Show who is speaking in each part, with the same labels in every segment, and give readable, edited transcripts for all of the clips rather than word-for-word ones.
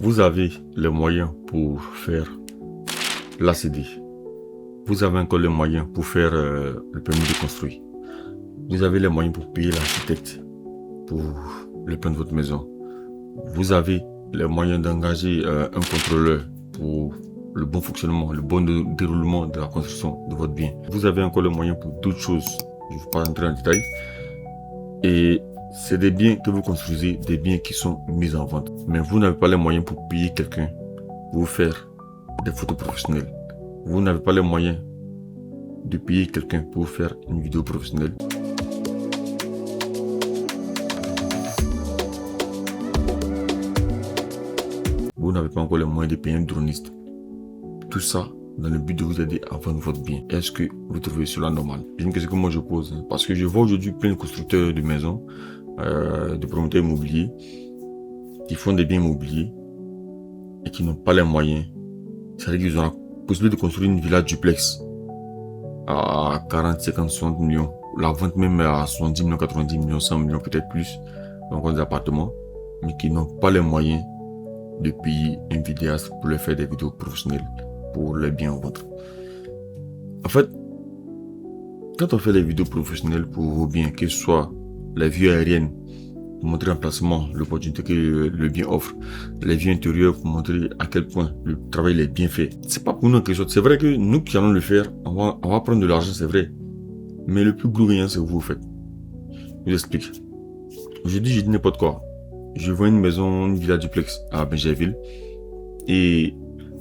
Speaker 1: Vous avez les moyens pour faire l'ACD. Vous avez encore les moyens pour faire le permis de construire. Vous avez les moyens pour payer l'architecte pour le plan de votre maison. Vous avez les moyens d'engager un contrôleur pour le bon fonctionnement, le bon déroulement de la construction de votre bien. Vous avez encore les moyens pour d'autres choses. Je ne vais pas entrer en détail. Et c'est des biens que vous construisez, des biens qui sont mis en vente. Mais vous n'avez pas les moyens pour payer quelqu'un pour vous faire des photos professionnelles. Vous n'avez pas les moyens de payer quelqu'un pour vous faire une vidéo professionnelle. Vous n'avez pas encore les moyens de payer un droniste. Tout ça dans le but de vous aider à vendre votre bien. Est-ce que vous trouvez cela normal? C'est une question que moi je pose. Parce que je vois aujourd'hui plein de constructeurs de maisons, de promoteurs immobiliers, qui font des biens immobiliers et qui n'ont pas les moyens. C'est-à-dire qu'ils ont la possibilité de construire une villa duplex à 40, 50, 60 millions. La vente même à 70 millions, 90 millions, 100 millions, peut-être plus. Donc des appartements, mais qui n'ont pas les moyens de payer un vidéaste pour leur faire des vidéos professionnelles pour les biens en vente. En fait, quand on fait les vidéos professionnelles pour vos biens, que ce soit la vue aérienne pour montrer l'emplacement, l'opportunité que le bien offre, les vues intérieures pour montrer à quel point le travail est bien fait. C'est pas pour nous quelque chose. C'est vrai que nous qui allons le faire, on va prendre de l'argent, c'est vrai. Mais le plus gros gagnant, c'est vous, en fait. Je vous explique. Je dis n'importe quoi. Je vois une maison, une villa duplex à Benjerville et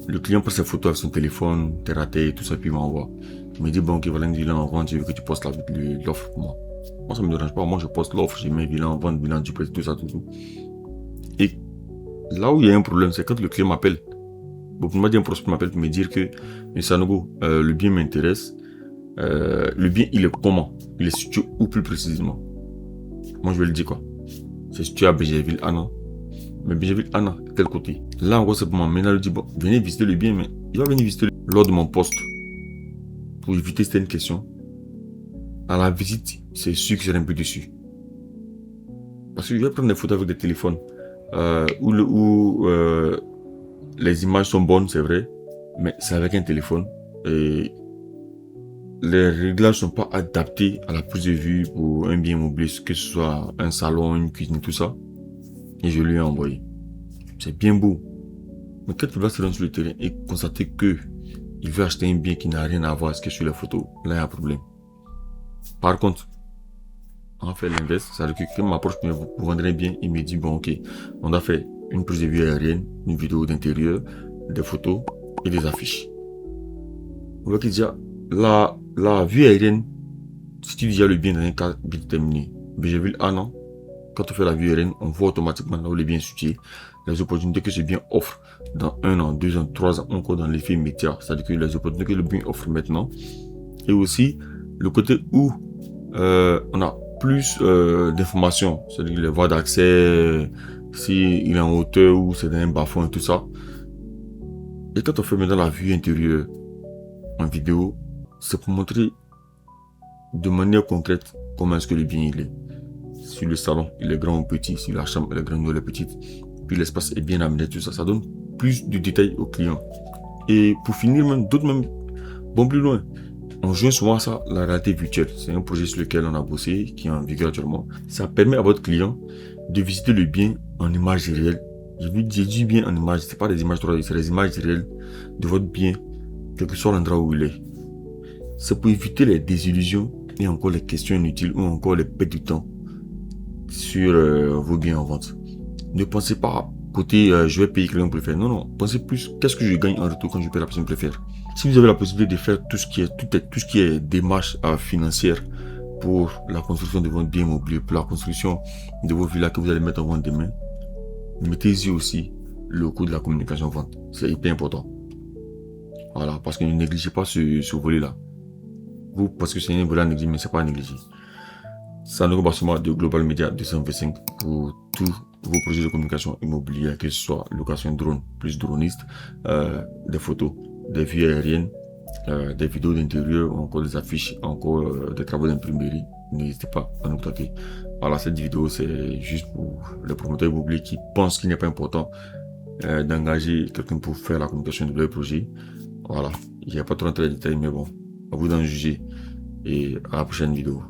Speaker 1: le client prend ses photos avec son téléphone, terre à terre, tout ça, puis il m'envoie. Il me dit, bon, ok, voilà une villa en vente, je veux que tu postes l'offre pour moi. Moi, ça me dérange pas. Moi, je poste l'offre, j'ai mis villa en vente, villa duplex, tout ça, tout. Et là où il y a un problème, c'est quand le client m'appelle. Bon, pour moi, un prospect m'appelle pour me dire que, mais Sanogo, le bien m'intéresse. Le bien, il est comment? Il est situé où plus précisément? Moi, je vais lui dire quoi? C'est situé à Benjerville, Anna. Mais Benjerville, Anna, quel côté? Là, en gros, c'est pour moi. Maintenant, il dit, bon, venez visiter le bien, mais il va venir visiter lors de mon poste. Pour éviter certaines questions. À la visite, c'est sûr que je serai un peu dessus. Parce que je vais prendre des photos avec des téléphones où les images sont bonnes, c'est vrai, mais c'est avec un téléphone. Et les réglages ne sont pas adaptés à la prise de vue pour un bien immobilier, que ce soit un salon, une cuisine, tout ça. Et je lui ai envoyé. C'est bien beau. Mais quand il va se rendre sur le terrain et constater que il veut acheter un bien qui n'a rien à voir avec ce qui est sur les photos, là il y a un problème. Par contre, on fait l'inverse, c'est-à-dire que quand m'approche pour vendre un bien, il me dit bon ok, on a fait une prise de vue aérienne, une vidéo d'intérieur, des photos et des affiches. On voit qu'il dit la vue aérienne, si tu dis le bien dans un cas bien déterminé, mais j'ai vu non. Quand on fait la vue aérienne, on voit automatiquement là où le bien est situé, les opportunités que ce bien offre dans 1 an, 2 ans, 3 ans, encore dans l'effet immédiat, c'est-à-dire que les opportunités que le bien offre maintenant, et aussi le côté où on a plus d'informations, c'est-à-dire les voies d'accès, s'il est en hauteur ou c'est dans un bas-fond et tout ça. Et quand on fait maintenant la vue intérieure en vidéo, c'est pour montrer de manière concrète comment est-ce que le bien il est. Si le salon il est grand ou petit, si la chambre elle est grande ou elle est petite, puis l'espace est bien amené, tout ça, ça donne plus de détails au client. Et pour finir, même d'autres même vont plus loin. On joint souvent ça, la réalité virtuelle. C'est un projet sur lequel on a bossé, qui est en vigueur actuellement. Ça permet à votre client de visiter le bien en images réelles. J'ai dit bien en images, c'est pas des images 3D, c'est des images réelles de votre bien, quel que soit l'endroit où il est. C'est pour éviter les désillusions et encore les questions inutiles ou encore les pertes de temps sur vos biens en vente. Ne pensez pas côté je vais payer quelqu'un pour le faire. Non, non. Pensez plus qu'est-ce que je gagne en retour quand je paye la personne pour le faire. Si vous avez la possibilité de faire tout ce qui est démarche financière pour la construction de votre bien immobilier, pour la construction de vos villas que vous allez mettre en vente demain, mettez-y aussi le coût de la communication vente. C'est hyper important. Voilà, parce que ne négligez pas ce volet-là. Vous, parce que c'est un volet à négliger, mais c'est pas à négliger. Sanogo Bassouma de Global Media 225 pour tous vos projets de communication immobilière, que ce soit location drone plus droniste, des photos, des vues aériennes, des vidéos d'intérieur, encore des affiches, encore des travaux d'imprimerie. N'hésitez pas à nous contacter. Voilà, cette vidéo c'est juste pour les promoteurs immobiliers qui pensent qu'il n'est pas important d'engager quelqu'un pour faire la communication de leur projet. Voilà, il n'y a pas trop de détails, mais bon, à vous d'en juger. Et à la prochaine vidéo.